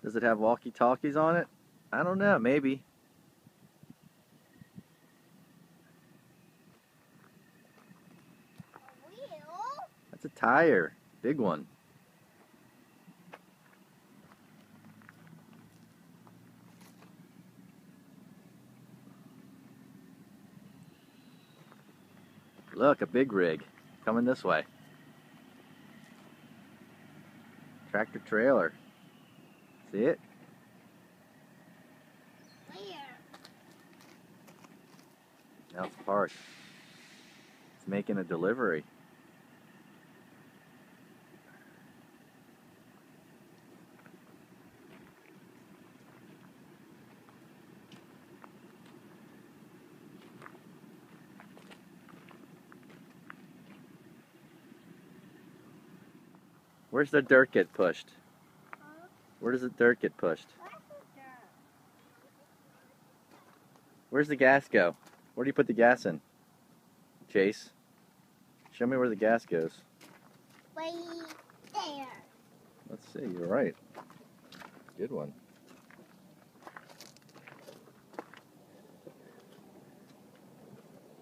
Does it have walkie-talkies on it? I don't know, maybe. That's a tire. Big one. Look, a big rig. Coming this way. Tractor trailer. See it? Now it's parked. It's making a delivery. Where's the dirt get pushed? Where does the dirt get pushed? Where's the gas go? Where do you put the gas in? Chase, show me where the gas goes. Right there. Let's see, you're right. Good one.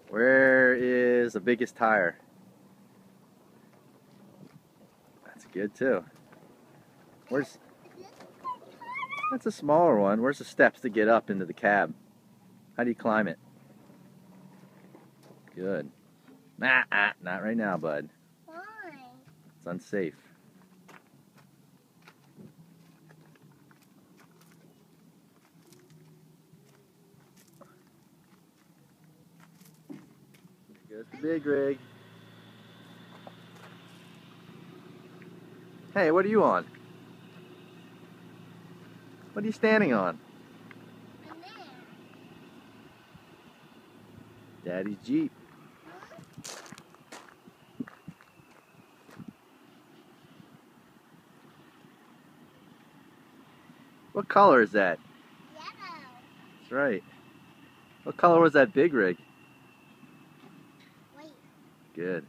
Where is the biggest tire? That's good too. Where's... That's a smaller one. Where's the steps to get up into the cab? How do you climb it? Good. Not right now, bud. Why? It's unsafe. There goes the big rig. Hey, what are you on? What are you standing on? Daddy's Jeep. What color is that? Yellow. That's right. What color was that big rig? Wait. Good.